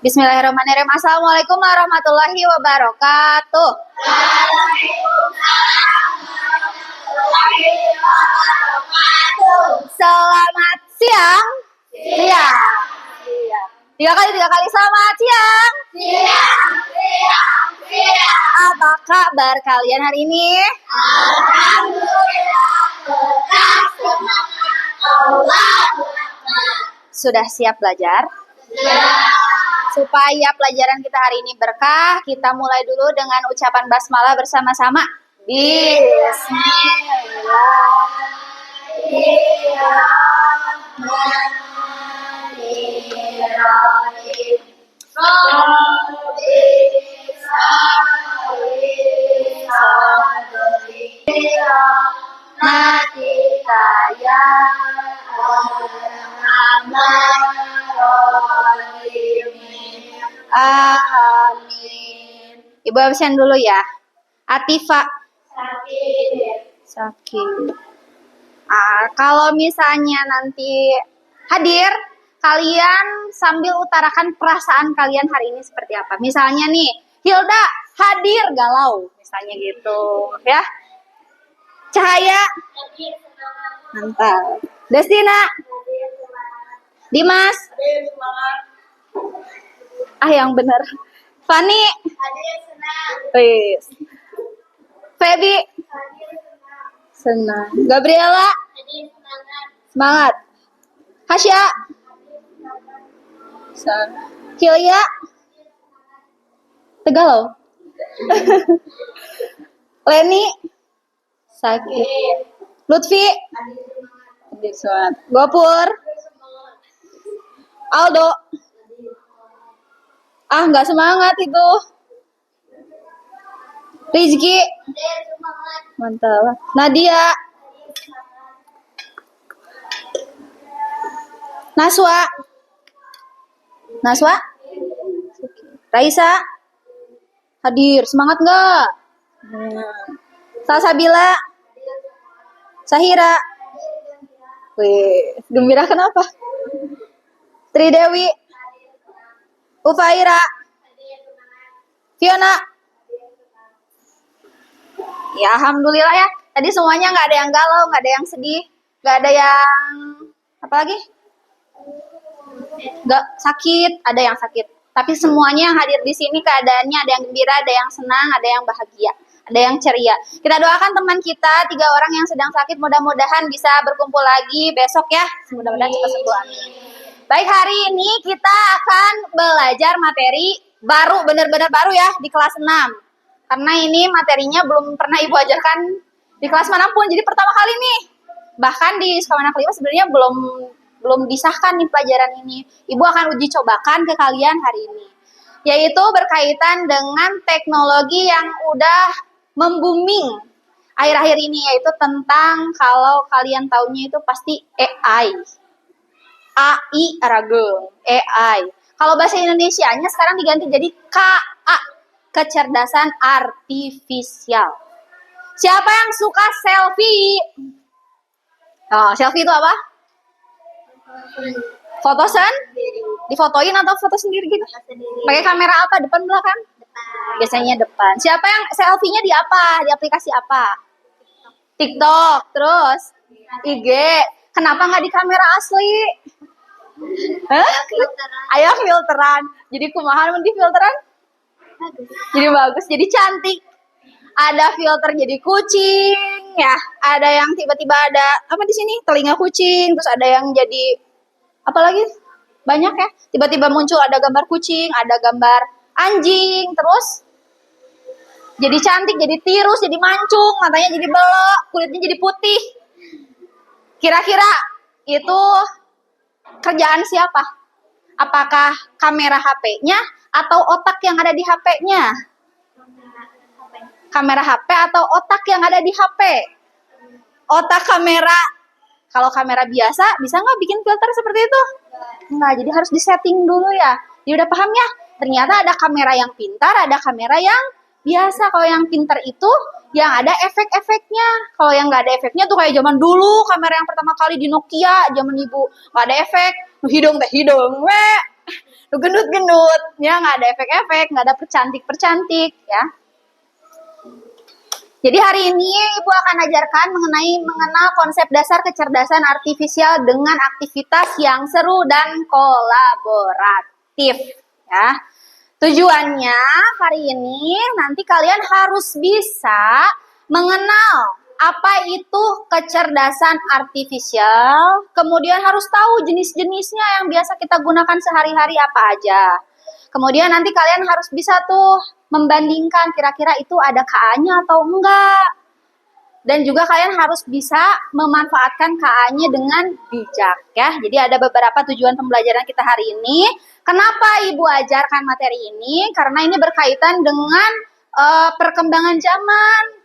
Bismillahirrahmanirrahim. Assalamualaikum warahmatullahi wabarakatuh. Selamat siang. Siang. Tiga kali selamat siang. Apa kabar kalian hari ini? Sudah siap belajar? Supaya pelajaran kita hari ini berkah, kita mulai dulu dengan ucapan basmalah bersama-sama. Amin. Ibu absen dulu ya. Atifa. Sakit. Kalau misalnya nanti hadir, kalian sambil utarakan perasaan kalian hari ini seperti apa. Misalnya nih, Hilda hadir galau, misalnya gitu, ya. Cahaya. Mantap. Destina. Dimas. Yang benar. Fani. Feby. Senang. Gabriela. Semangat. Hasya. Hilya. Tegalau. Leni. Sakit. Lutfi. Gopur. Aldo. Nggak semangat itu. Rizky. Mantap. Nadia. Naswa. Raisa. Hadir. Semangat nggak? Salsabila. Sahira. Gembira kenapa? Tridewi. Ufaira. Fiona. Ya, alhamdulillah ya. Tadi semuanya nggak ada yang galau, nggak ada yang sedih, nggak ada yang apa lagi? Nggak sakit, ada yang sakit. Tapi semuanya yang hadir di sini keadaannya ada yang gembira, ada yang senang, ada yang bahagia, ada yang ceria. Kita doakan teman kita 3 orang yang sedang sakit mudah-mudahan bisa berkumpul lagi besok ya. Mudah-mudahan cepat sembuh. Amin. Baik, hari ini kita akan belajar materi baru, benar-benar baru ya, di kelas 6. Karena ini materinya belum pernah Ibu ajarkan di kelas manapun, jadi pertama kali nih. Bahkan di sekolah anak 5 sebenarnya belum disahkan nih pelajaran ini. Ibu akan uji cobakan ke kalian hari ini. Yaitu berkaitan dengan teknologi yang udah membooming akhir-akhir ini, yaitu tentang, kalau kalian taunya itu pasti AI. AI Arageng, AI. Kalau bahasa Indonesianya sekarang diganti jadi KA, kecerdasan artifisial. Siapa yang suka selfie? Selfie itu apa? Foto difotoin atau foto sendiri gitu? Pakai kamera apa? Depan belakang? Biasanya depan. Siapa yang selfie-nya di apa? Di aplikasi apa? TikTok. Terus IG. Kenapa nggak di kamera asli? Ayo filteran. Jadi kumaha mun di filteran? Jadi bagus, jadi cantik. Ada filter jadi kucing, ya. Ada yang tiba-tiba ada apa di sini? Telinga kucing, terus ada yang jadi apa lagi? Banyak ya. Tiba-tiba muncul ada gambar kucing, ada gambar anjing, terus jadi cantik, jadi tirus, jadi mancung, matanya jadi belok, kulitnya jadi putih. Kira-kira itu kerjaan siapa? Apakah kamera HP-nya atau otak yang ada di HP-nya? Kamera HP atau otak yang ada di HP? Otak kamera. Kalau kamera biasa, bisa nggak bikin filter seperti itu? Nggak, jadi harus disetting dulu ya. Jadi udah paham ya? Ternyata ada kamera yang pintar, ada kamera yang biasa. Kalau yang pintar itu yang ada efek-efeknya. Kalau yang nggak ada efeknya tuh kayak zaman dulu, kamera yang pertama kali di Nokia, zaman ibu, nggak ada efek. Hidung teh hidung, gendut-gendut, ya nggak ada efek-efek, nggak ada percantik-percantik, ya. Jadi hari ini Ibu akan ajarkan mengenal konsep dasar kecerdasan artifisial dengan aktivitas yang seru dan kolaboratif, ya. Tujuannya hari ini nanti kalian harus bisa mengenal apa itu kecerdasan artifisial, kemudian harus tahu jenis-jenisnya yang biasa kita gunakan sehari-hari apa aja. Kemudian nanti kalian harus bisa tuh membandingkan kira-kira itu ada KA-nya atau enggak. Dan juga kalian harus bisa memanfaatkan KA-nya dengan bijak, ya. Jadi ada beberapa tujuan pembelajaran kita hari ini. Kenapa Ibu ajarkan materi ini? Karena ini berkaitan dengan perkembangan zaman.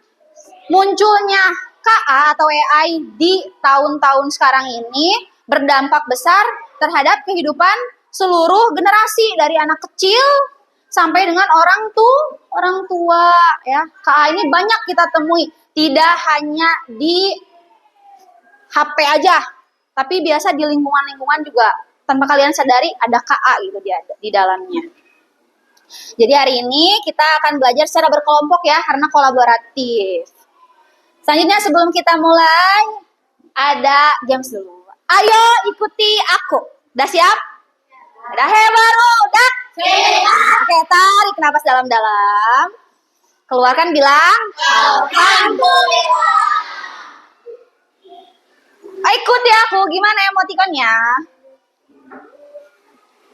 Munculnya KA atau AI di tahun-tahun sekarang ini berdampak besar terhadap kehidupan seluruh generasi dari anak kecil sampai dengan orang tua, ya. KA ini banyak kita temui, tidak hanya di HP aja, tapi biasa di lingkungan-lingkungan juga tanpa kalian sadari ada KA gitu di dalamnya. Jadi hari ini kita akan belajar secara berkelompok ya, karena kolaboratif. Selanjutnya sebelum kita mulai, ada games dulu. Ayo ikuti aku. Udah siap? Udah baru? Udah? Oke, tarik napas dalam-dalam. Keluarkan bilang. Alhamdulillah. Ikuti aku. Gimana emotikonnya?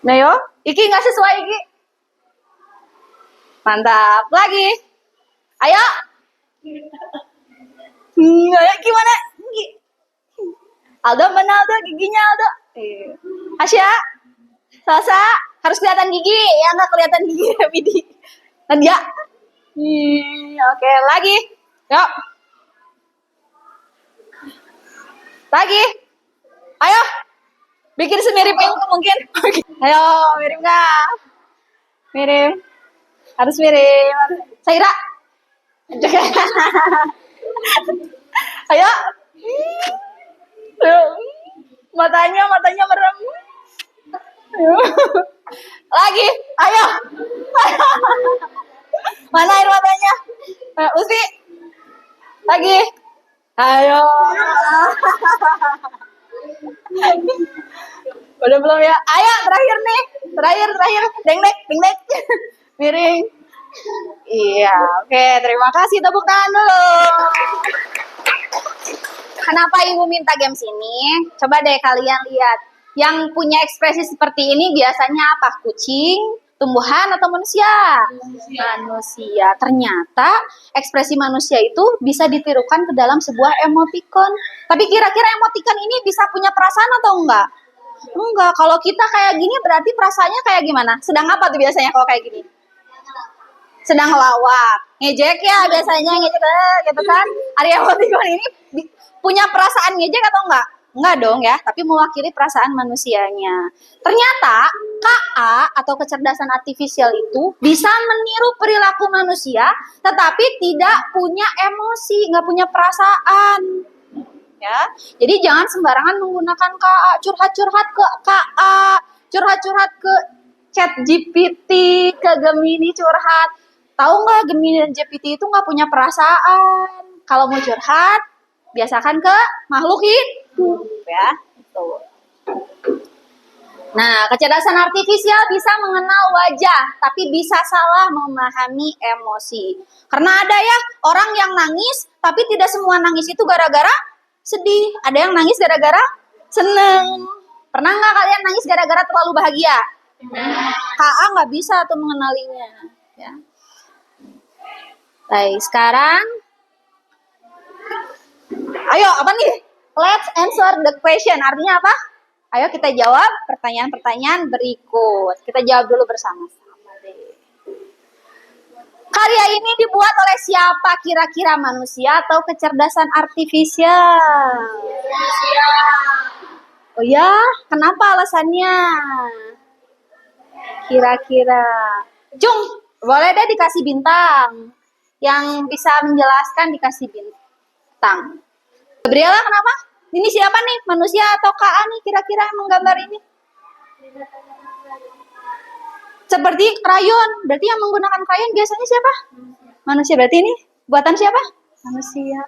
Nah yo, Iki nggak sesuai Iki. Mantap. Lagi. Ayo. Ayo gimana? Aldo mana Aldo? Giginya Aldo. Asya. Salsa. Harus kelihatan gigi. Ya nggak kelihatan gigi. Widi. Nadia. Oke, lagi. Yuk. Lagi. Ayo. Bikin semirip yang mungkin. Ayo, mirip nggak? Mirip. Harus mirip. Saira. Ayo. Matanya merem. Lagi. Ayo. Mana air matanya? Usi. Lagi. Ayo. Udah belum ya? Ayo terakhir nih. Terakhir. Deng-dek. Miring. Iya, oke. Terima kasih. Tepuk tangan dulu. Kenapa Ibu minta games ini? Coba deh kalian lihat. Yang punya ekspresi seperti ini biasanya apa? Kucing, tumbuhan, atau manusia? Manusia. Ternyata ekspresi manusia itu bisa ditirukan ke dalam sebuah emoticon. Tapi kira-kira emoticon ini bisa punya perasaan atau enggak? Enggak. Kalau kita kayak gini berarti perasaannya kayak gimana? Sedang apa tuh biasanya kalau kayak gini? Sedang ngelawak. Ngejek ya biasanya, ngejek gitu kan. Area emoticon ini punya perasaan ngejek atau enggak? Enggak dong ya, tapi mewakili perasaan manusianya. Ternyata KA atau kecerdasan artifisial itu bisa meniru perilaku manusia, tetapi tidak punya emosi, nggak punya perasaan. Ya, jadi jangan sembarangan menggunakan KA, curhat-curhat ke KA, curhat-curhat ke ChatGPT, ke Gemini curhat. Tahu nggak Gemini dan GPT itu nggak punya perasaan. Kalau mau curhat, biasakan ke makhluk hidup ya. Tuh. Nah, kecerdasan artifisial bisa mengenal wajah, tapi bisa salah memahami emosi. Karena ada ya orang yang nangis, tapi tidak semua nangis itu gara-gara sedih. Ada yang nangis gara-gara seneng. Pernah nggak kalian nangis gara-gara terlalu bahagia? KA nggak bisa tuh mengenalinya. Ya. Baik, sekarang ayo, apa nih? Let's answer the question. Artinya apa? Ayo kita jawab pertanyaan-pertanyaan berikut. Kita jawab dulu bersama-sama deh. Karya ini dibuat oleh siapa kira-kira, manusia atau kecerdasan artifisial? Manusia. Oh ya, kenapa alasannya? Kira-kira. Cung, boleh deh dikasih bintang. Yang bisa menjelaskan dikasih bintang. Gabriela, kenapa? Ini siapa nih? Manusia atau KA nih kira-kira yang menggambar ini? Seperti krayon. Berarti yang menggunakan krayon biasanya siapa? Manusia. Berarti ini buatan siapa? Manusia.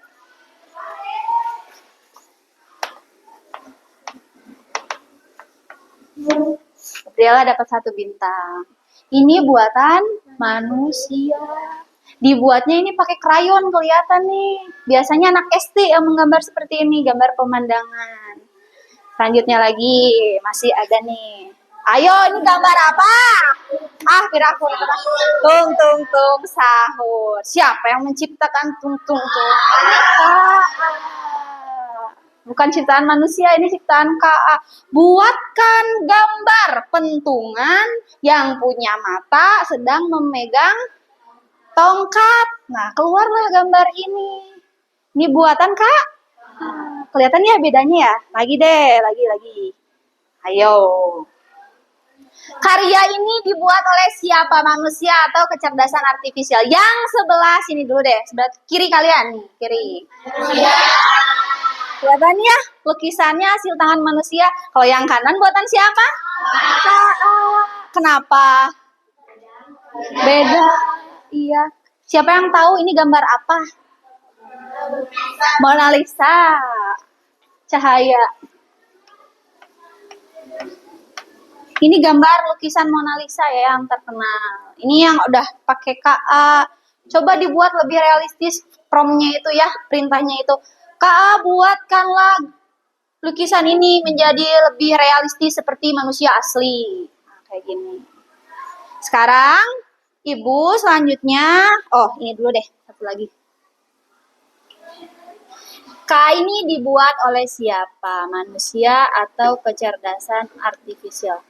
Gabriela dapat 1 bintang. Ini buatan manusia. Dibuatnya ini pakai krayon, kelihatan nih. Biasanya anak SD yang menggambar seperti ini, gambar pemandangan. Selanjutnya lagi, masih ada nih. Ayo, ini gambar apa? Piraku. Tung, sahur. Siapa yang menciptakan tung? Bukan ciptaan manusia, ini ciptaan KA. Buatkan gambar pentungan yang punya mata sedang memegang tongkat. Nah, keluarlah gambar ini. Ini buatan Kak. Kelihatan ya bedanya ya? Lagi deh, lagi. Ayo. Karya ini dibuat oleh siapa? Manusia atau kecerdasan artifisial? Yang sebelah sini dulu deh, sebelah kiri kalian nih, kiri. Kelihatan ya, lukisannya hasil tangan manusia. Kalau yang kanan buatan siapa? Kenapa? Beda. Iya. Siapa yang tahu ini gambar apa? Mona Lisa. Cahaya. Ini gambar lukisan Mona Lisa ya yang terkenal. Ini yang udah pakai KA. Coba dibuat lebih realistis promnya itu ya, perintahnya itu. KA buatkanlah lukisan ini menjadi lebih realistis seperti manusia asli. Nah, kayak gini. Sekarang Ibu selanjutnya, ini dulu deh, satu lagi. KA ini dibuat oleh siapa? Manusia atau kecerdasan artifisial?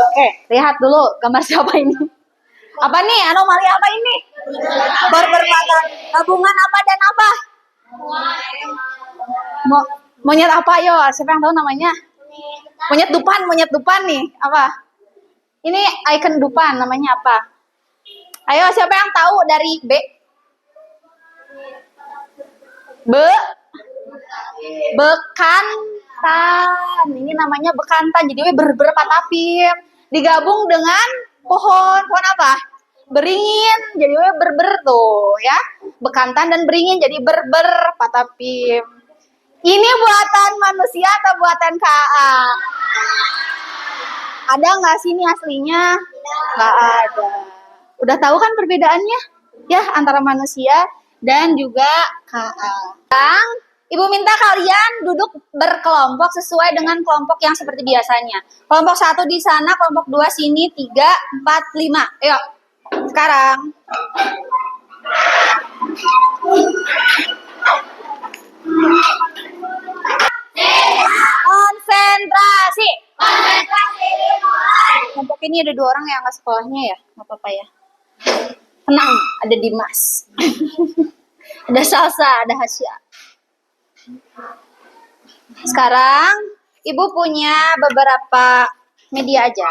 Oke, lihat dulu gambar siapa ini. Apa nih? Anomali apa ini? Berpatah. Gabungan apa dan apa? Monyet apa yo? Siapa yang tahu namanya? Monyet dupan nih. Apa? Ini icon dupan namanya apa? Ayo, siapa yang tahu dari B? Bekantan. Ini namanya bekantan. Jadi berpatapim. Digabung dengan pohon apa? Beringin. Jadi berber tuh ya. Bekantan dan beringin jadi patapim. Ini buatan manusia atau buatan KA? Ada nggak sih ini aslinya? Nggak ada. Udah tahu kan perbedaannya ya antara manusia dan juga KA. Sekarang Ibu minta kalian duduk berkelompok sesuai dengan kelompok yang seperti biasanya. Kelompok 1 di sana, kelompok 2 sini, 3, 4, 5. Ayo. Sekarang. Konsentrasi. Kelompok ini ada 2 orang yang nggak sekolahnya ya, nggak apa-apa ya. Tenang, ada Dimas, ada Salsa, ada Hasya. Sekarang Ibu punya beberapa media aja.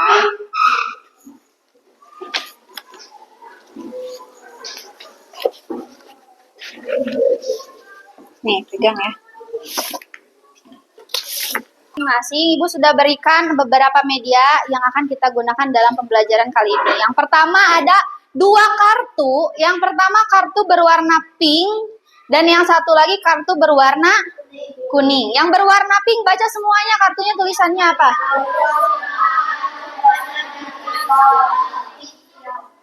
Nih, pegang ya. Masih Ibu sudah berikan beberapa media yang akan kita gunakan dalam pembelajaran kali ini. Yang pertama ada 2 kartu. Yang pertama kartu berwarna pink dan yang satu lagi kartu berwarna kuning. Yang berwarna pink baca semuanya kartunya tulisannya apa?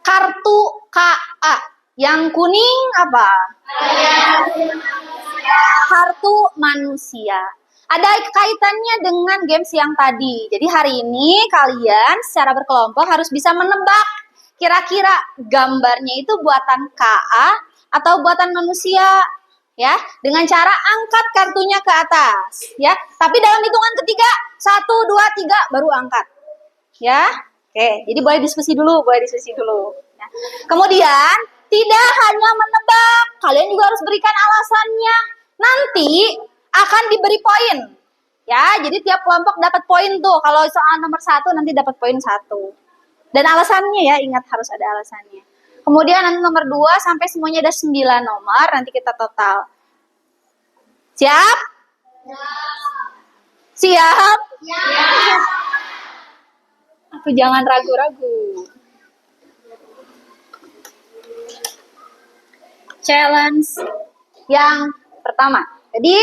Kartu KA. Yang kuning apa? Kartu manusia. Ada kaitannya dengan games yang tadi. Jadi hari ini kalian secara berkelompok harus bisa menebak kira-kira gambarnya itu buatan KA atau buatan manusia, ya. Dengan cara angkat kartunya ke atas, ya. Tapi dalam hitungan ketiga, 1, 2, 3 baru angkat, ya. Oke, jadi boleh diskusi dulu. Ya. Kemudian tidak hanya menebak, kalian juga harus berikan alasannya. Nanti akan diberi poin, ya. Jadi tiap kelompok dapat poin tuh. Kalau soal nomor 1 nanti dapat poin 1. Dan alasannya ya, ingat harus ada alasannya. Kemudian nanti nomor 2 sampai semuanya ada 9 nomor, nanti kita total. Siap? Siap? Aku jangan ragu-ragu. Challenge yang pertama. Jadi,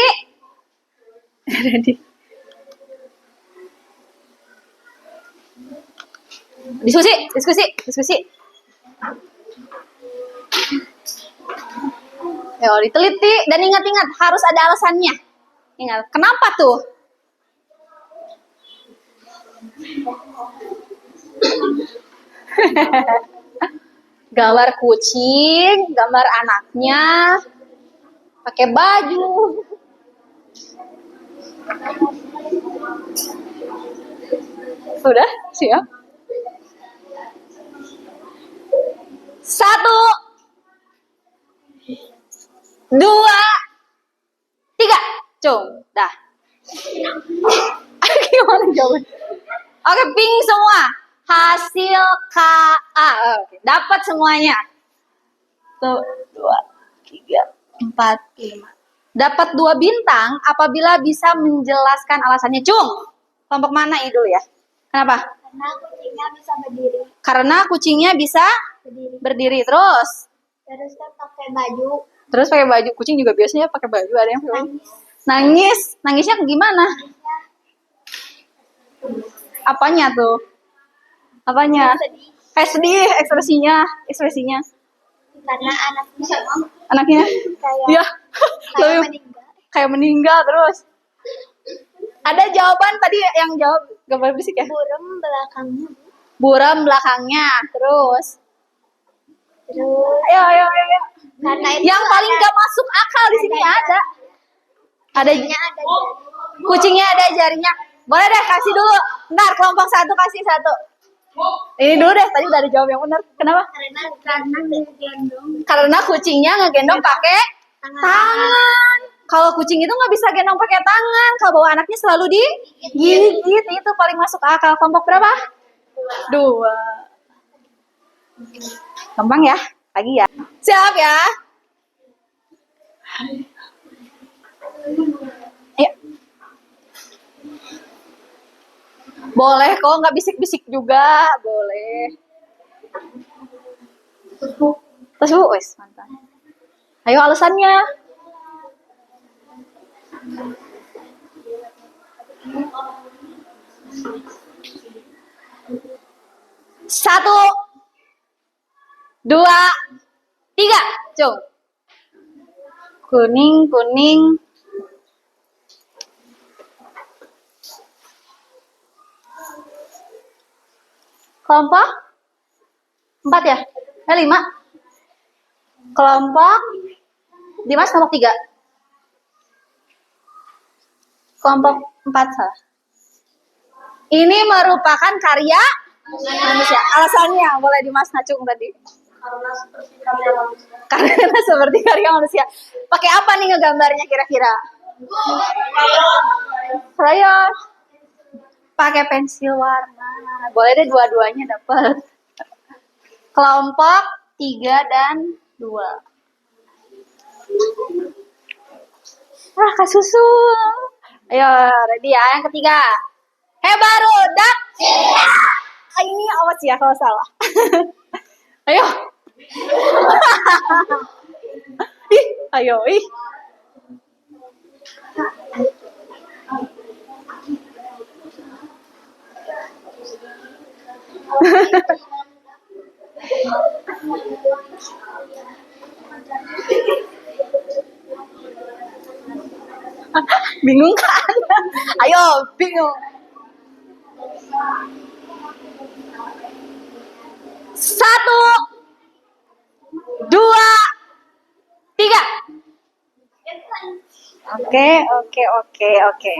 diskusi. Yo, diteliti dan ingat-ingat harus ada alasannya. Ingat, kenapa tuh? Gambar kucing, gambar anaknya, pakai baju. Sudah? Siap? 1, 2, 3. Cung, dah. Gimana jawabnya? Oke, pink semua. Hasil KA. Oke, dapat semuanya. 1, 2, 3, 4, 5. Dapat 2 bintang apabila bisa menjelaskan alasannya. Cung, kelompok mana ini dulu ya? Kenapa? Karena kucingnya bisa berdiri. Karena kucingnya bisa berdiri. Terus Terus pakai baju. Terus pakai baju. Kucing juga biasanya pakai baju. Ada yang pakai baju. Nangis. Nangisnya gimana? Apanya tuh? Apanya? Sedih. Kayak sedih ekspresinya. Karena Anaknya? kayak Lebih meninggal. kayak meninggal terus. Ada jawaban tadi yang jawab gambar fisik ya? Burung belakangnya. Buram belakangnya. Terus. Ayo. Karena itu Yang paling gak masuk akal di sini ada. Ada ada kucingnya ada jarinya. Boleh deh kasih dulu. Ntar kelompok 1 kasih 1. Ini dulu deh, tadi udah ada jawab yang benar. Kenapa? karena digendong Karena kucingnya ngegendong pakai tangan. Kalau kucing itu nggak bisa gendong pakai tangan. Kalau bawa anaknya selalu digigit. Itu paling masuk akal. Kelompok berapa? 2. Gampang ya? Lagi ya. Siap ya? Ayo. Boleh kok, nggak bisik-bisik juga. Boleh. Terus Bu, wes mantap. Ayo alasannya. Satu, 2, 3, cung. Kuning. Kelompok 4 ya? 5. Kelompok Dimas kelompok 3. Kelompok 4 salah. Ini merupakan karya manusia. Alasannya boleh Dimas Nacung tadi. Karena seperti karya manusia. Pakai apa nih ngegambarnya kira-kira? Krayon. Pakai pensil warna. Boleh deh dua-duanya dapat. Kelompok 3 dan 2. Kasusu. Ayo, ready ya. Yang ketiga. Barudak. Ini awas ya kalau salah. Ayo. Ayo. Bingung kan? Ayo, bingung. 1, 2, 3. Oke.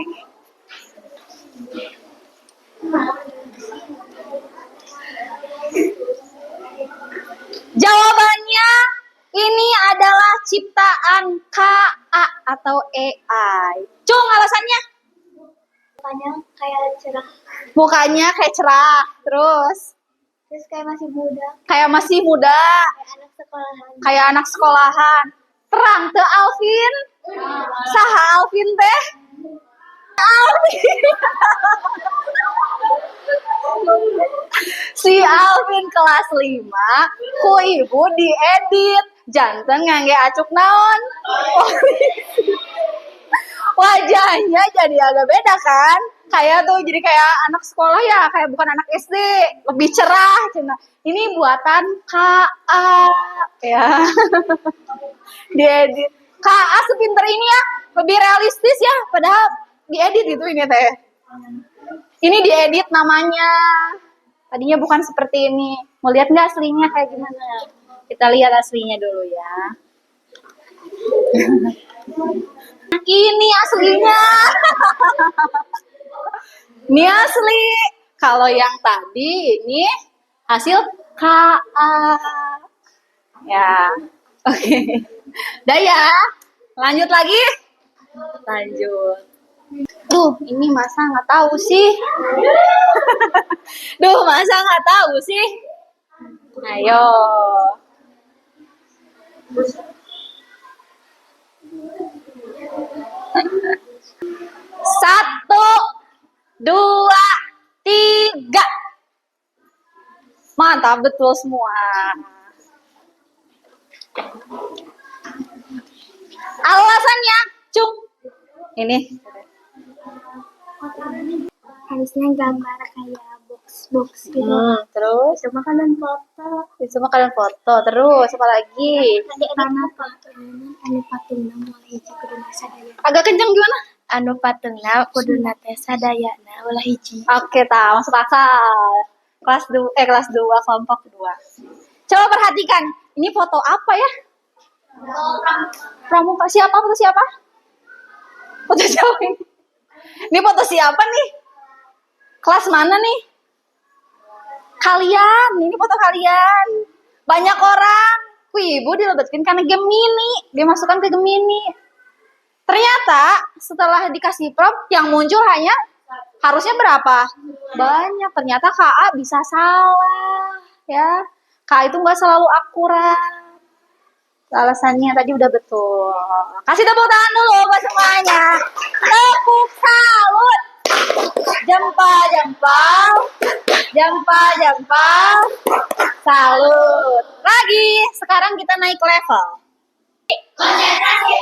Jawabannya ini adalah ciptaan KA atau AI. Cung, alasannya? mukanya kayak cerah. Mukanya kayak cerah, terus Terus kayak masih muda. kayak masih muda. Kayak anak sekolahan. Kayak anak sekolahan. Terang teu Alvin? Saha Alvin teh? Alvin. Si Alvin kelas 5 ku ibu diedit. Janten ngangge acuk naon? Wajahnya jadi agak beda kan? Kayak tuh jadi kayak anak sekolah ya, kayak bukan anak SD, lebih cerah cina. Ini buatan KA ya. Diedit. KA sepinter ini ya, lebih realistis ya, padahal diedit itu ini teh. Ini diedit namanya. Tadinya bukan seperti ini. Mau lihat nggak aslinya kayak gimana? Kita lihat aslinya dulu ya. Ini aslinya. Ini asli. Kalau yang tadi ini hasil KA. Ya. Oke. Udah ya. Lanjut lagi. Lanjut. Duh, ini masa nggak tahu sih. Duh, masa nggak tahu sih. Ayo. Satu, dua, tiga. Mantap, betul semua. Alasannya, cung. Ini. Harusnya gambar kayak box gitu. Terus? Itu makanan foto. Itu makanan foto. Terus, apa lagi? Karena anu patungna mulai hiji kuduna sadaya. Agak kenceng gimana? Anu patungna kuduna teh sadayana ulah hiji. Oke, masuk akal. Kelas 2, kelompok 2. Coba perhatikan, ini foto apa ya? Pramuka siapa? Foto siapa? Foto siapa ini? Ini foto siapa nih? Kelas mana nih? Kalian, ini foto kalian. Banyak orang. Ibu dilebetkan karena Gemini. Dimasukkan ke Gemini. Ternyata setelah dikasih prompt yang muncul hanya harusnya berapa? Banyak. Ternyata KA bisa salah. Ya, KA itu nggak selalu akurat. Alasannya tadi udah betul. Kasih tepuk tangan dulu buat semuanya. Tepuk salut. Jempal. Salut. Lagi. Sekarang kita naik level. Konsentrasi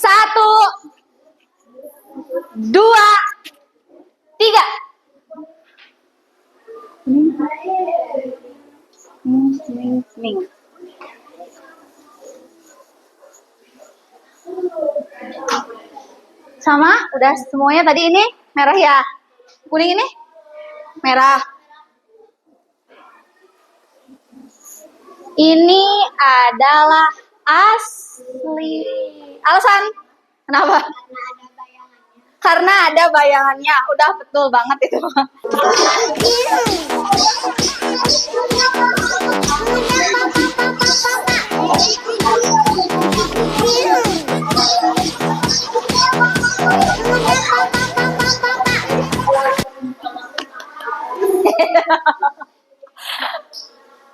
Satu, dua, tiga. Ning. Sama, udah semuanya tadi ini merah ya. Kuning ini merah. Ini adalah asli. Alasan? Kenapa? Karena ada bayangannya. Udah betul banget itu.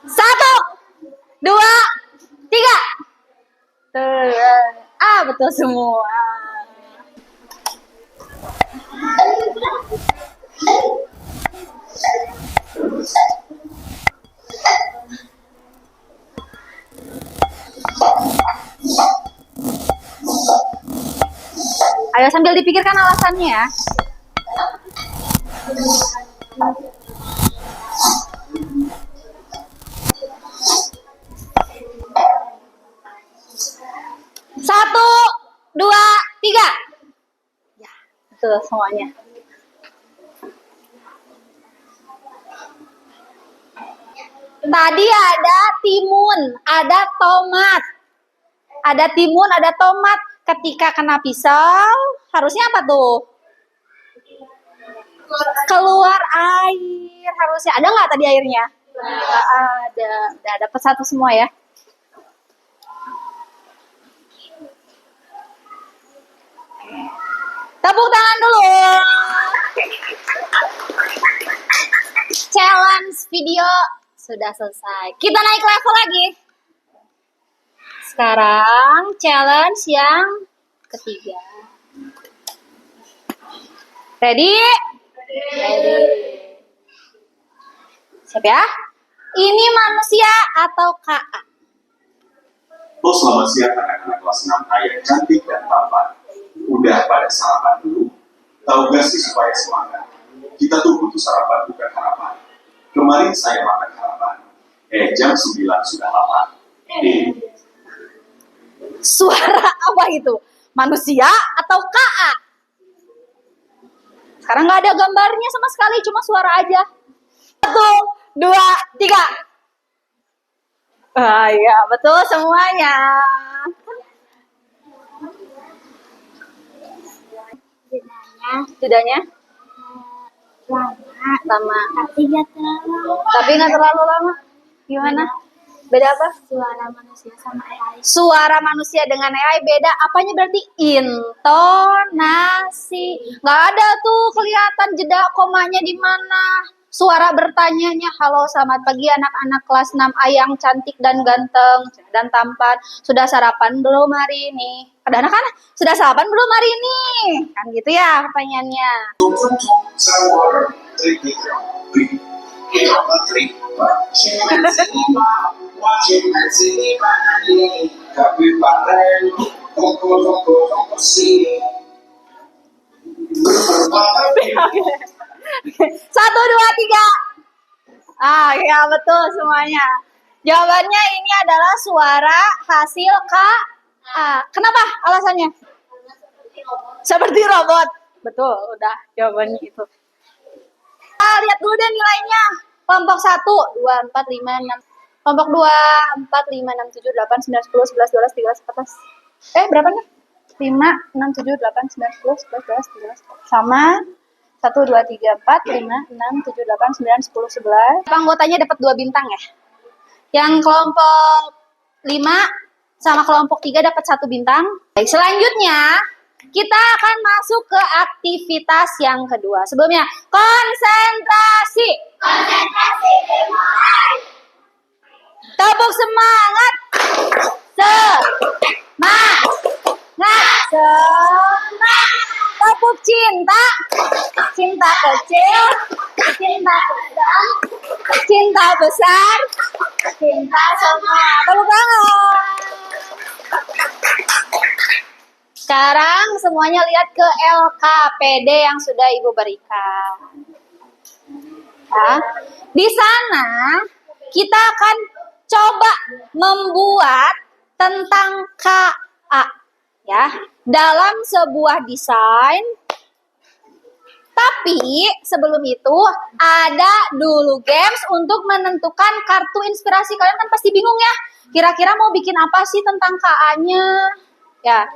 Satu, dua, tiga. Betul semua. Ayo sambil dipikirkan alasannya ya. Satu, dua, tiga. Ya, betul semuanya. Tadi ada timun, ada tomat. Ada timun, ada tomat. Ketika kena pisau, harusnya apa tuh? Keluar harusnya. Ada nggak tadi airnya? Nggak ada. Udah dapat satu semua ya. Tepuk tangan dulu. Challenge video sudah selesai. Kita naik level lagi. Sekarang challenge yang ketiga. Ready? Ready. Siap ya? Ini manusia atau KA? Oh, selamat siang anak-anak kelas 6A yang cantik dan tampan. Udah pada sarapan dulu? Tahu gak sih supaya semangat? Kita tuh butuh sarapan bukan harapan. Kemarin saya makan harapan. Jam 9 sudah lapar. Suara apa itu? Manusia atau KA? Sekarang nggak ada gambarnya sama sekali, cuma suara aja. 1, 2, 3. Iya, betul semuanya. Jedanya lama. Tapi nggak terlalu lama. Gimana? Beda apa? Suara manusia sama AI. Suara manusia dengan AI beda. Apanya berarti? Intonasi. Nggak ada tuh kelihatan jeda komanya di mana. Suara bertanyanya, halo selamat pagi anak-anak kelas 6A yang cantik dan ganteng dan tampan. Sudah sarapan belum hari ini? Ada anak-anak, sudah sarapan belum hari ini? Kan gitu ya pertanyaannya. Satu, dua, tiga. Ya betul semuanya. Jawabannya ini adalah suara hasil KA. Kenapa alasannya? Seperti robot. Betul, udah jawabannya itu. Lihat dulu deh nilainya. Kelompok 1, 2, 4, 5, 6. Kelompok 2, 4, 5, 6, 7, 8, 9, 10, 11, 12, 13, 14. Berapa nih? 5, 6, 7, 8, 9, 10, 11, 12, 13. Sama 1, 2, 3, 4, 5, 6, 7, 8, 9, 10, 11. Anggotanya dapat 2 bintang ya. Yang kelompok 5 sama kelompok 3 dapat 1 bintang. Baik, selanjutnya kita akan masuk ke aktivitas yang kedua. Sebelumnya, konsentrasi. Konsentrasi dimulai. Tepuk semangat. Semangat. Semangat. Tepuk cinta. Cinta kecil. Cinta sedang. Cinta besar. Cinta semua. Tepuk tangan. Sekarang semuanya lihat ke LKPD yang sudah Ibu berikan. Ya. Di sana kita akan coba membuat tentang KA ya dalam sebuah desain. Tapi sebelum itu ada dulu games untuk menentukan kartu inspirasi. Kalian kan pasti bingung ya. Kira-kira mau bikin apa sih tentang KA-nya? Ya.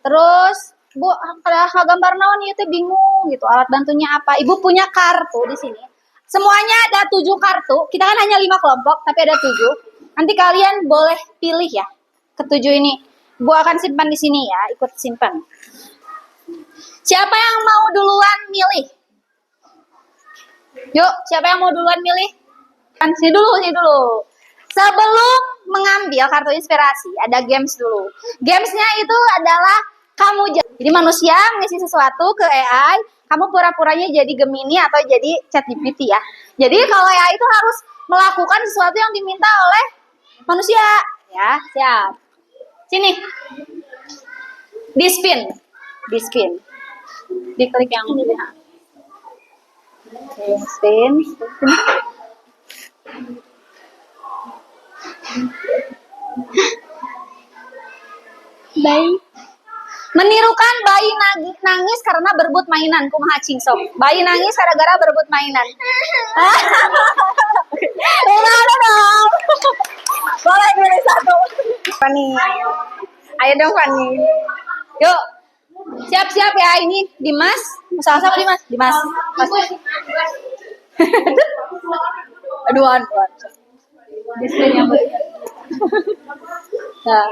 Terus, Bu, kalau gambar naon itu bingung gitu. Alat bantunya apa? Ibu punya kartu di sini. Semuanya ada 7 kartu. Kita kan hanya 5 kelompok, tapi ada 7. Nanti kalian boleh pilih ya. Ke-7 ini. Bu akan simpan di sini ya. Ikut simpan. Siapa yang mau duluan milih? Yuk, siapa yang mau duluan milih? Kan sini dulu. Sebelum mengambil kartu inspirasi, ada games dulu. Gamesnya itu adalah jadi manusia ngisi sesuatu ke AI, kamu pura-puranya jadi Gemini atau jadi ChatGPT ya. Jadi kalau AI itu harus melakukan sesuatu yang diminta oleh manusia. Ya, siap. Sini. Di spin. Diklik yang ini. Oke, spin. Baik. Menirukan bayi nangis karena berebut mainan. Kumaha cingsok. Bayi nangis gara-gara berebut mainan. Ada dong. Boleh pilih satu. Fani. Ayo dong Fani. Yuk. Siap-siap ya ini Dimas. Sama-sama Dimas. Dimas. Aduan. Display yang mulia. Nah.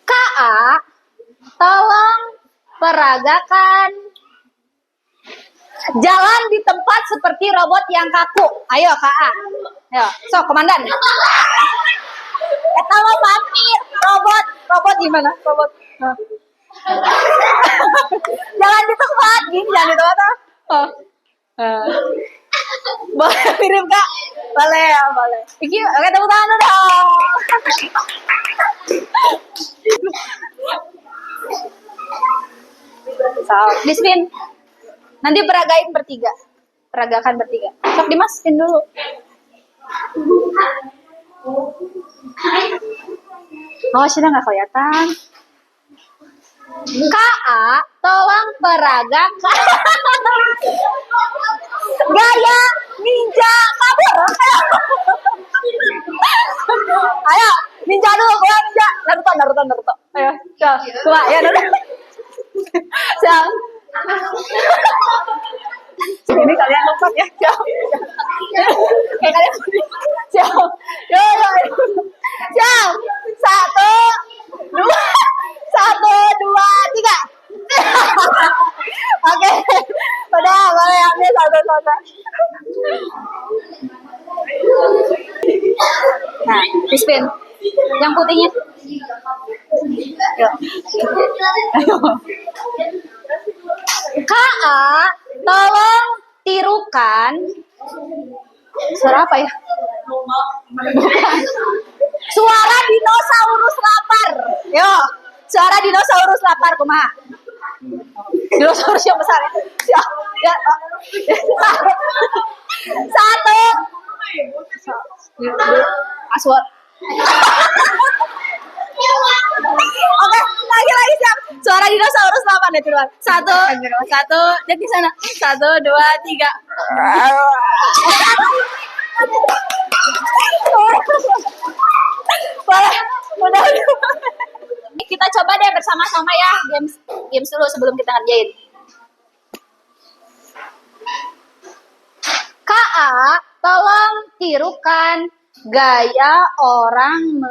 KA, tolong peragakan jalan di tempat seperti robot yang kaku. Ayo KA. Ayo, sok komandan. Tahu vampir, robot gimana? Robot. Nah. Jangan di tempat, gini jangan di tempat. Boleh mirip Kak? Boleh ya, boleh. Iki, oke tepuk tangan dong. So, Dispin. Nanti peragain bertiga. Peragakan bertiga. Sok Dimas, spin dulu. Oh, sudah nggak kelihatan. KA, tolong peragakan gaya ninja kabur. Ayo, ninja dulu, gua ninja. Naruto. Ayo, coba ya Naruto. Siap. Ini kalian lompat ya, siap. Kayak kalian siap. Yo. Siap. 1, 2, 3. Oke. Udah, boleh ambil satu. Nah, Dispin. Yang putihnya. Yuk. Ayo. KA, tolong tirukan suara apa ya? Suara dinosaurus lapar. Yo, suara dinosaurus lapar kumaha? Dinosaurus yang besar ya. Ya. 1. Aswad. Oke, lagi siap. Suara dinosaurus lapar deh duluan. 1, jadi sana. 1, 2, 3. Boleh, udah. Kita coba deh bersama-sama ya games dulu sebelum kita ngerjain. KA, tolong tirukan gaya orang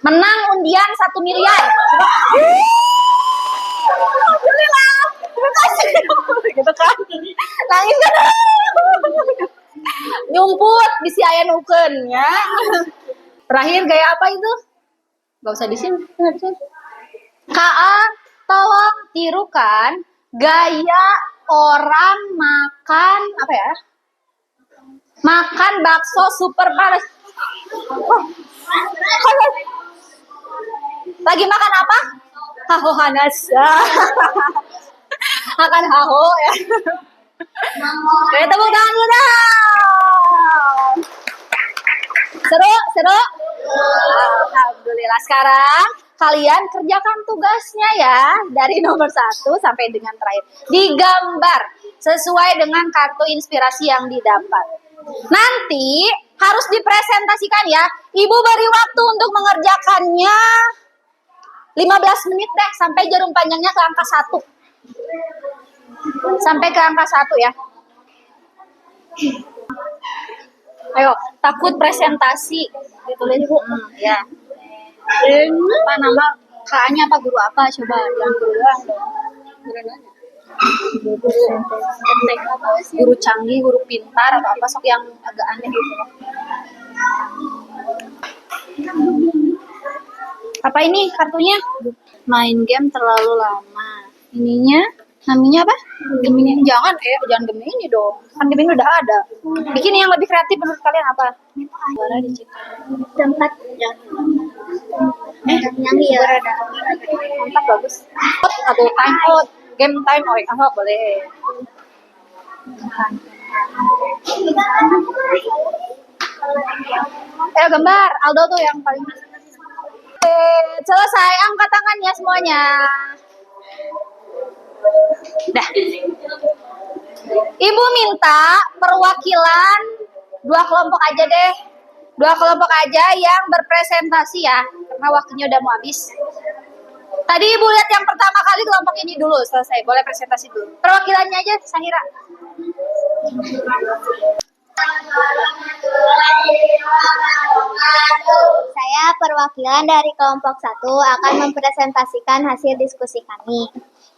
menang undian 1 miliar. Alhamdulillah, terima kasih. Gitu kan, nangis kan? Nyumput bisi aya nukeun ya. Terakhir gaya apa itu? Gak usah di sini. KA, tolong tirukan gaya orang makan apa ya? Makan bakso super panas. Lagi makan apa? Haho hanas. Makan haho ya. Oke, tepuk tangan dulu dah. Seru. Alhamdulillah. Sekarang kalian kerjakan tugasnya ya dari nomor 1 sampai dengan terakhir. Digambar sesuai dengan kartu inspirasi yang didapat. Nanti harus dipresentasikan ya. Ibu beri waktu untuk mengerjakannya 15 menit deh sampai jarum panjangnya ke angka 1. Sampai ke angka 1 ya. Ayo, takut presentasi. Ditulis Bu. Ya. Apa nama KA-nya apa guru apa? Coba yang guru doang dong. Guru canggih, guru pintar atau apa sok yang agak aneh gitu. Apa ini kartunya? Main game terlalu lama. Ininya namanya apa? Gemini. Jangan Gemini dong. Kan Gemini udah ada. Bikin yang lebih kreatif menurut kalian apa? Suara diciptakan. Tempat yang dia Mantap, bagus. Atau time out. Game time out. Apa boleh? Gambar. Aldo tuh yang paling. Selesai. Angkat tangannya semuanya. Dah. Ibu minta perwakilan 2 kelompok aja deh. 2 kelompok aja yang berpresentasi ya. Karena waktunya udah mau habis. Tadi Ibu lihat yang pertama kali kelompok ini dulu selesai. Boleh presentasi dulu. Perwakilannya aja, Sahira. Saya perwakilan dari kelompok 1 akan mempresentasikan hasil diskusi kami.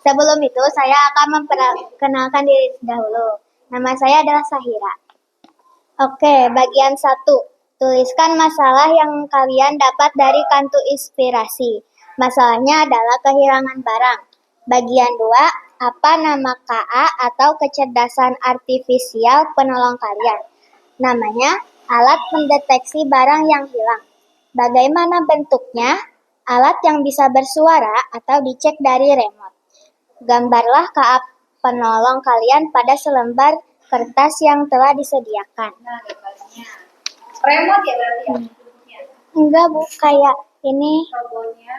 Sebelum itu, saya akan memperkenalkan diri dahulu. Nama saya adalah Sahira. Oke, bagian 1. Tuliskan masalah yang kalian dapat dari kantu inspirasi. Masalahnya adalah kehilangan barang. Bagian 2. Apa nama KA atau kecerdasan artifisial penolong kalian? Namanya alat pendeteksi barang yang hilang. Bagaimana bentuknya? Alat yang bisa bersuara atau dicek dari remote. Gambarlah KA penolong kalian pada selembar kertas yang telah disediakan. Nah, gambarnya. Remote ya berarti ya? Enggak, Bu, kayak ini. Robotnya.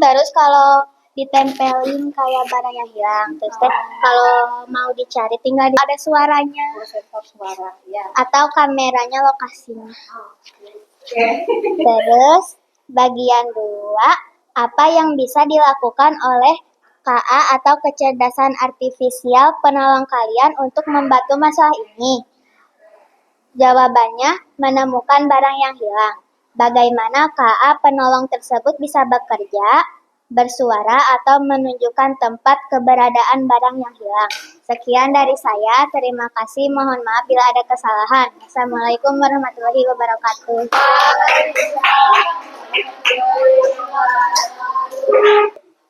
Terus kalau ditempelin kayak barang yang hilang. Terus kalau mau dicari tinggal ada suaranya. Sensor suara, ya. Atau kameranya lokasinya. Oke. Terus bagian 2, apa yang bisa dilakukan oleh KA atau kecerdasan artifisial penolong kalian untuk membantu masalah ini? Jawabannya, menemukan barang yang hilang. Bagaimana KA penolong tersebut bisa bekerja, bersuara, atau menunjukkan tempat keberadaan barang yang hilang. Sekian dari saya, terima kasih, mohon maaf bila ada kesalahan. Assalamualaikum warahmatullahi wabarakatuh.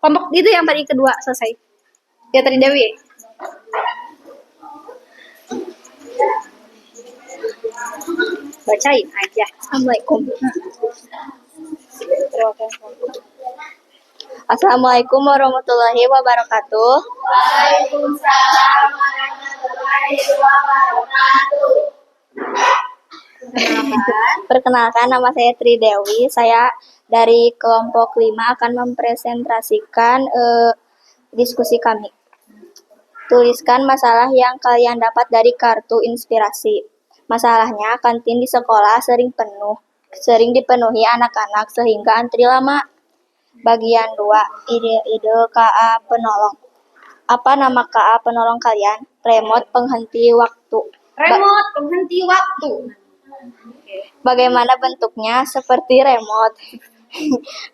Kelompok itu yang tadi kedua selesai. Ya tadi Dewi. Bacain aja. Assalamualaikum. Assalamualaikum warahmatullahi wabarakatuh. Waalaikumsalam warahmatullahi wabarakatuh. Perkenalkan, nama saya Tri Dewi. Saya dari kelompok 5 akan mempresentasikan diskusi kami. Tuliskan masalah yang kalian dapat dari kartu inspirasi. Masalahnya, kantin di sekolah sering dipenuhi anak-anak sehingga antri lama. Bagian 2, ide-ide KA penolong. Apa nama KA penolong kalian? Remote penghenti waktu. Remote penghenti waktu. Bagaimana bentuknya? Seperti remote.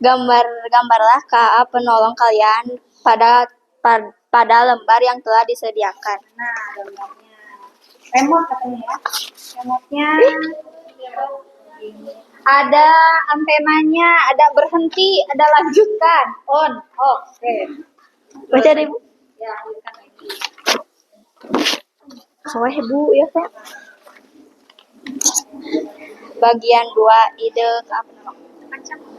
Gambarlah KA penolong kalian pada lembar yang telah disediakan. Nah, gambarnya. Remote katanya ya. Remote-nya ada antenanya, ada berhenti, ada lanjutkan, on, off. Oke. Baca deh, Bu. Ya, lanjutkan lagi. Soalnya Bu ya, Kak. Bagian 2, ide KA penolong.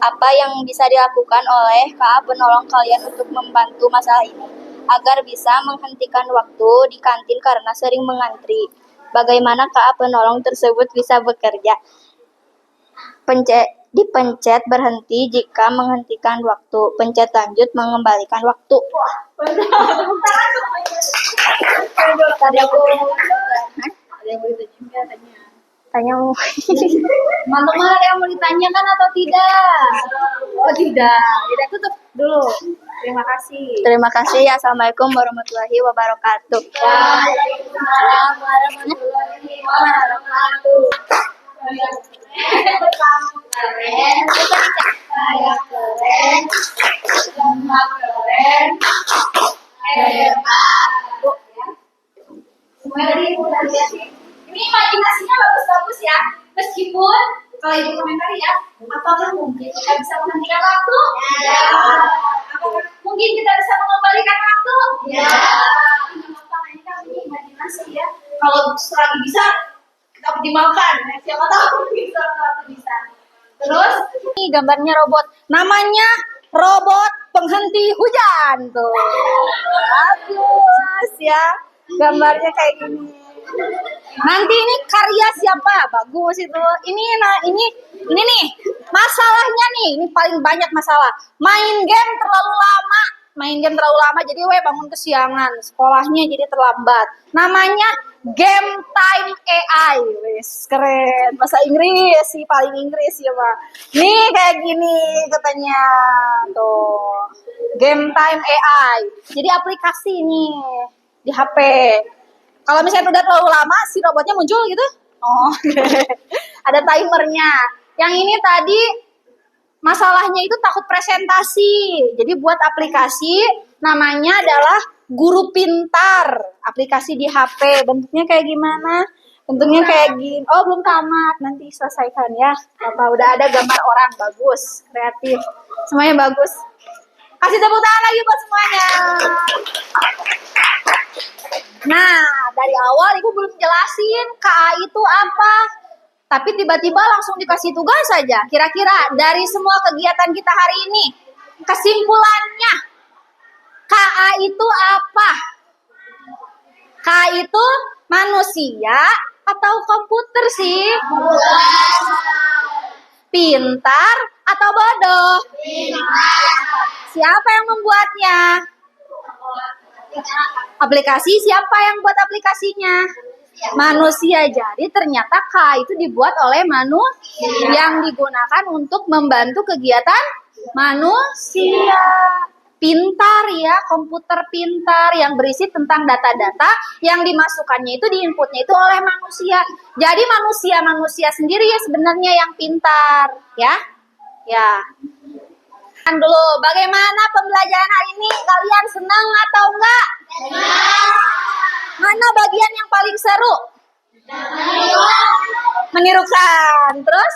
Apa yang bisa dilakukan oleh KA penolong kalian untuk membantu masalah ini agar bisa menghentikan waktu di kantin karena sering mengantri? Bagaimana KA penolong tersebut bisa bekerja? Dipencet berhenti jika menghentikan waktu. Pencet lanjut mengembalikan waktu. Tadi aku ada yang mau ditanya tanya. Tanya mau. Teman-teman ada yang mau ditanyakan atau tidak? Oh tidak. Tidak, tutup dulu. Terima kasih. Terima kasih. Assalamualaikum warahmatullahi wabarakatuh. Waalaikumsalam warahmatullahi wabarakatuh. Kamu keren, saya keren, semua keren, hebat. Semuanya tadi udah lihat sih. Ini imajinasinya bagus-bagus ya. Meskipun kalau ibu komentari ya, apakah mungkin kita bisa menghentikan waktu? Ya. Apakah mungkin kita bisa mengembalikan waktu? Ya. Ini kan imajinasi ya. Kalau selagi bisa kita optimalkan, siapa tahu bisa. Terus ini gambarnya robot, namanya robot penghenti hujan tuh. Bagus ya, gambarnya kayak gini. Nanti ini karya siapa? Bagus itu. Ini nih masalahnya nih, ini paling banyak masalah. Main game terlalu lama main game terlalu lama jadi bangun kesiangan, sekolahnya jadi terlambat. Namanya Game Time AI. Wis, keren. Bahasa Inggris sih, paling Inggris ya, Pak. Nih kayak gini katanya. Tuh. Game Time AI. Jadi aplikasi ini di HP. Kalau misalnya udah terlalu lama si robotnya muncul gitu. Oh, ada timernya. Yang ini tadi masalahnya itu takut presentasi. Jadi buat aplikasi namanya adalah Guru Pintar. Aplikasi di HP. Bentuknya kayak gimana? Bentuknya kayak gini. Oh, belum tamat. Nanti selesaikan ya. Apa udah ada gambar orang, bagus, kreatif. Semuanya bagus. Kasih tepuk tangan lagi buat semuanya. Nah, dari awal Ibu belum jelasin KA itu apa. Tapi tiba-tiba langsung dikasih tugas saja. Kira-kira dari semua kegiatan kita hari ini, kesimpulannya, KA itu apa? KA itu manusia atau komputer sih? Pintar atau bodoh? Siapa yang membuatnya? Aplikasi, siapa yang buat aplikasinya? Manusia. Jadi ternyata K itu dibuat oleh manusia yang digunakan untuk membantu kegiatan manusia. Pintar ya, komputer pintar yang berisi tentang data-data yang dimasukkannya itu diinputnya itu oleh manusia. Jadi manusia sendiri ya sebenarnya yang pintar, ya. Ya. Dulu, bagaimana pembelajaran hari ini? Kalian senang atau enggak? Mana bagian yang paling seru? Menirukan. Terus?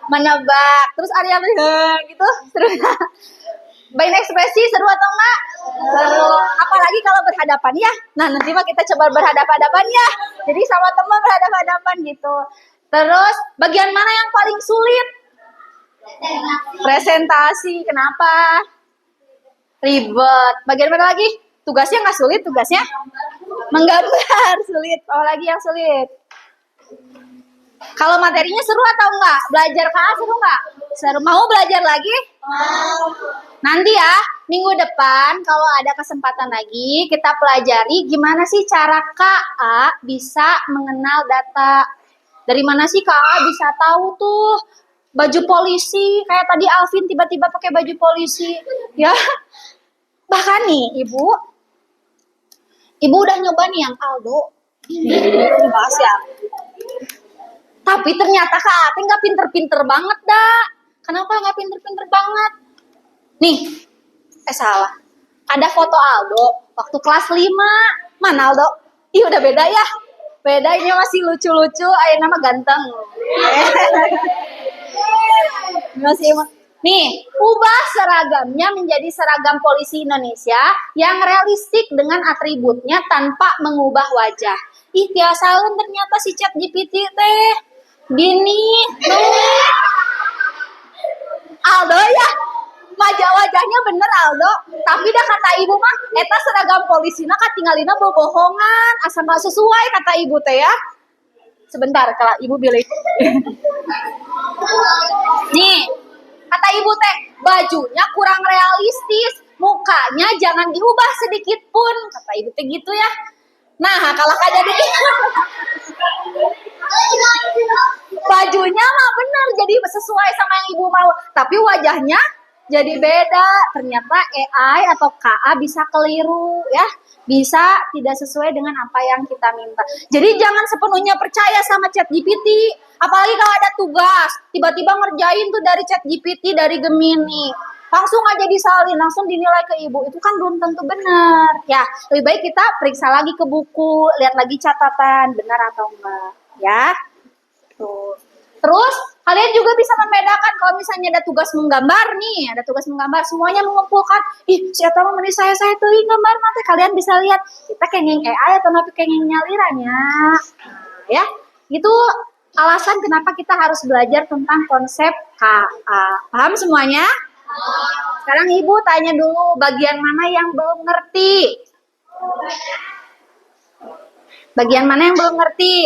Menebak. Terus ada yang gitu? Seru. Main ekspresi seru atau enggak? Seru. Apalagi kalau berhadapan ya. Nah, nanti mah kita coba berhadapan-hadapan ya. Jadi sama teman berhadapan-hadapan gitu. Terus, bagian mana yang paling sulit? Presentasi. Kenapa? Ribet. Bagian mana lagi? Tugasnya nggak sulit, tugasnya menggambar sulit. Apalagi yang sulit. Kalau materinya seru atau enggak? Belajar KA seru enggak? Seru. Mau belajar lagi? Nanti ya, minggu depan kalau ada kesempatan lagi, kita pelajari gimana sih cara KA bisa mengenal data. Dari mana sih KA bisa tahu tuh baju polisi? Kayak tadi Alvin tiba-tiba pakai baju polisi. Ya, bahkan nih Ibu udah nyoba nih yang Aldo. Dibahas ya. Tapi ternyata Kak Ate nggak pinter-pinter banget dah. Kenapa nggak pinter-pinter banget? Nih, salah. Ada foto Aldo waktu kelas 5. Mana Aldo? Ih udah beda ya. Beda, ini masih lucu-lucu. Ayo nama ganteng. Masih. Nih, ubah seragamnya menjadi seragam polisi Indonesia yang realistik dengan atributnya tanpa mengubah wajah. Ih, biasa ternyata si ChatGPT teh. Gini. Aldo ya, wajahnya bener Aldo. Tapi dah kata ibu mah, eta seragam polisi nah katingalina bohongan, asa nggak sesuai kata ibu teh ya. Sebentar, kalau ibu pilih. Nih, kata ibu teh, bajunya kurang realistis, mukanya jangan diubah sedikit pun, kata ibu teh gitu ya. Nah, kalau kayak jadi bajunya mah bener jadi sesuai sama yang ibu mau, tapi wajahnya jadi beda. Ternyata AI atau KA bisa keliru ya, bisa tidak sesuai dengan apa yang kita minta. Jadi jangan sepenuhnya percaya sama ChatGPT. Apalagi kalau ada tugas, tiba-tiba ngerjain tuh dari ChatGPT, dari Gemini. Langsung aja disalin, langsung dinilai ke ibu. Itu kan belum tentu benar. Ya, lebih baik kita periksa lagi ke buku, lihat lagi catatan, benar atau enggak. Ya, tuh. Terus, kalian juga bisa membedakan kalau misalnya ada tugas menggambar nih, ada tugas menggambar, semuanya mengumpulkan. Ih, siapa mau meni saya tuh gambar mati. Kalian bisa lihat, kita kenging AI atau napi kenging nyaliranya. Nah, ya, itu alasan kenapa kita harus belajar tentang konsep KA. Paham semuanya? Sekarang ibu tanya dulu bagian mana yang belum ngerti. Bagian mana yang belum ngerti?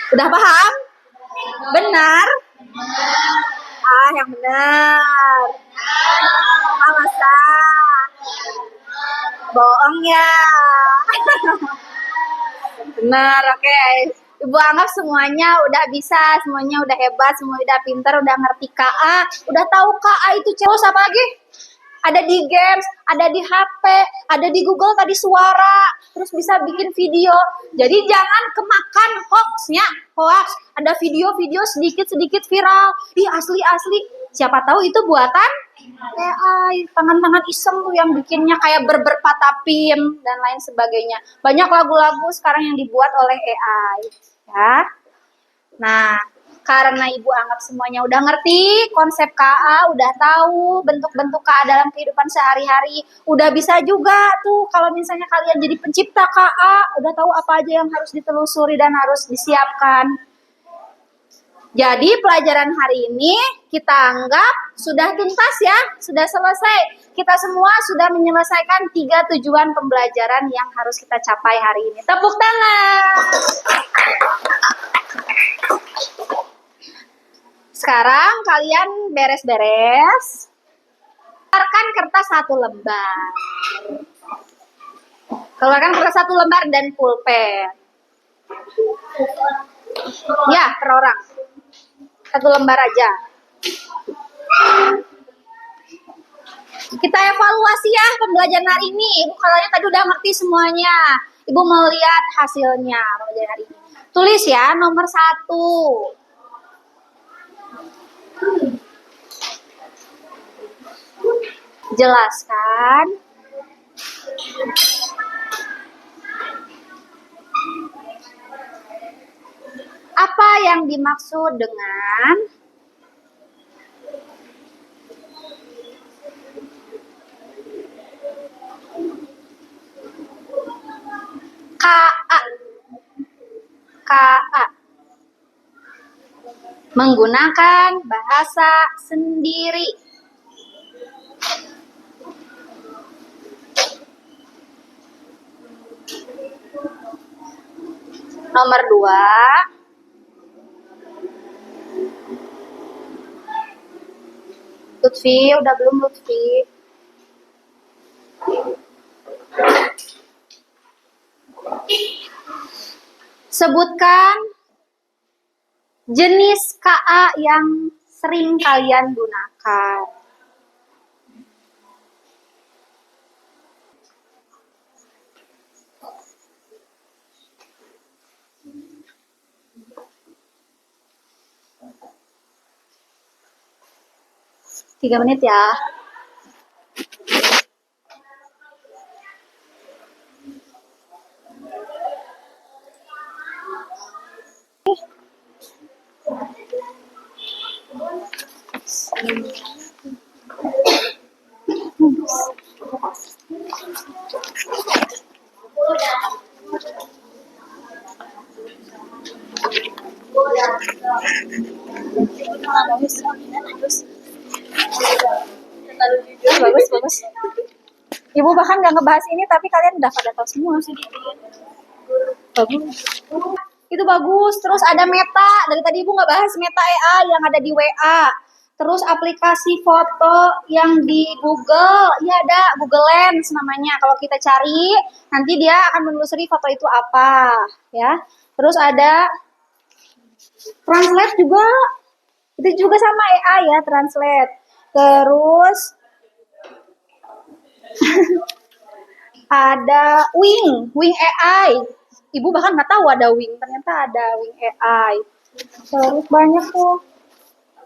Udah paham? Benar? yang benar. Ah, masa? Bohong ya. Benar, oke. Ibu anggap semuanya udah bisa, semuanya udah hebat, semuanya udah pintar, udah ngerti KA, udah tahu KA itu terus apa lagi? Ada di games, ada di HP, ada di Google tadi suara, terus bisa bikin video. Jadi jangan kemakan hoaxnya, hoax. Ada video-video sedikit-sedikit viral. Ih asli-asli, siapa tahu itu buatan AI, tangan-tangan iseng tuh yang bikinnya kayak berpatapin dan lain sebagainya. Banyak lagu-lagu sekarang yang dibuat oleh AI, ya. Nah, karena ibu anggap semuanya udah ngerti konsep KA, udah tahu bentuk-bentuk KA dalam kehidupan sehari-hari, udah bisa juga tuh kalau misalnya kalian jadi pencipta KA, udah tahu apa aja yang harus ditelusuri dan harus disiapkan. Jadi pelajaran hari ini kita anggap sudah tuntas ya, sudah selesai. Kita semua sudah menyelesaikan 3 tujuan pembelajaran yang harus kita capai hari ini. Tepuk tangan. Sekarang kalian beres-beres. Keluarkan kertas 1 lembar. Keluarkan kertas 1 lembar dan pulpen. Ya, per orang. 1 lembar aja. Kita evaluasi ya pembelajaran hari ini. Ibu kalian tadi udah ngerti semuanya. Ibu mau lihat hasilnya pembelajaran hari ini. Tulis ya nomor 1. Jelaskan apa yang dimaksud dengan KA. KA. Menggunakan bahasa sendiri. Nomor 2. Lutfi, udah belum Lutfi? Sebutkan jenis KA yang sering kalian gunakan. Tiga menit ya. Bagus. Ibu bahkan nggak ngebahas ini, tapi kalian udah pada tahu semua sih. Bagus. Itu bagus. Terus ada Meta. Dari tadi ibu nggak bahas Meta AI yang ada di WA. Terus aplikasi foto yang di Google. Iya ada Google Lens namanya. Kalau kita cari, nanti dia akan menelusuri foto itu apa. Ya. Terus ada Translate juga. Itu juga sama AI ya, Translate. Terus ada Wing AI. Ibu bahkan nggak tahu ada Wing, ternyata ada Wing AI. Terus banyak tuh.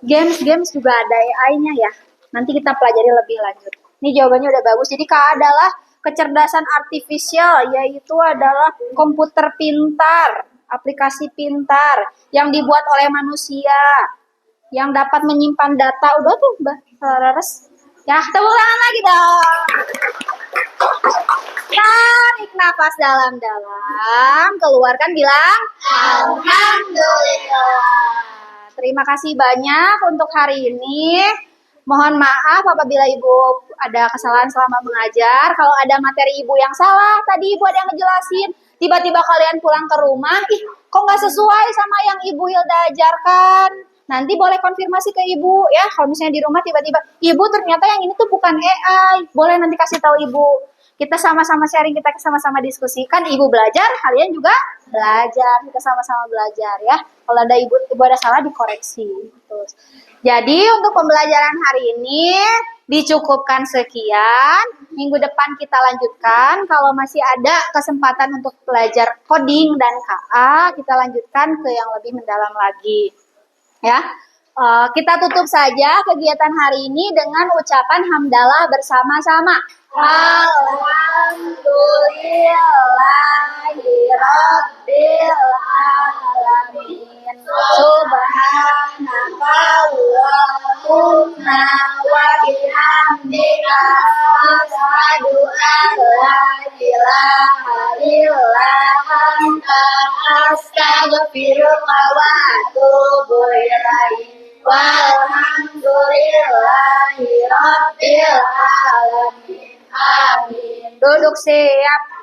Games juga ada AI-nya ya. Nanti kita pelajari lebih lanjut. Ini jawabannya udah bagus. Jadi KA adalah kecerdasan artifisial, yaitu adalah komputer pintar, aplikasi pintar yang dibuat oleh manusia, yang dapat menyimpan data. Udah tuh, Mbak Laras. Ya, tepuk tangan lagi dong. Tarik nafas dalam-dalam, keluarkan, bilang alhamdulillah. Terima kasih banyak untuk hari ini. Mohon maaf apabila Ibu ada kesalahan selama mengajar. Kalau ada materi Ibu yang salah, tadi Ibu ada yang ngejelasin, tiba-tiba kalian pulang ke rumah, kok nggak sesuai sama yang Ibu Hilda ajarkan. nanti boleh konfirmasi ke ibu ya. Kalau misalnya di rumah tiba-tiba, ibu ternyata yang ini tuh bukan AI, boleh nanti kasih tahu ibu. Kita sama-sama sharing, kita sama-sama diskusikan. Ibu belajar, kalian juga belajar, kita sama-sama belajar ya. Kalau ada ibu ada salah dikoreksi. Terus. Jadi untuk pembelajaran hari ini dicukupkan sekian. Minggu depan kita lanjutkan. Kalau masih ada kesempatan untuk belajar coding dan KA, kita lanjutkan ke yang lebih mendalam lagi. Ya, kita tutup saja kegiatan hari ini dengan ucapan hamdalah bersama-sama. Alhamdulillahirabbil alamin. Subhanaka Allahumma wa bihamdika asyhadu an la ilaha illa anta astaghfiruka wa atubu ilaik. Walhamdulillahi rabbil alamin. Amin. Duduk siap.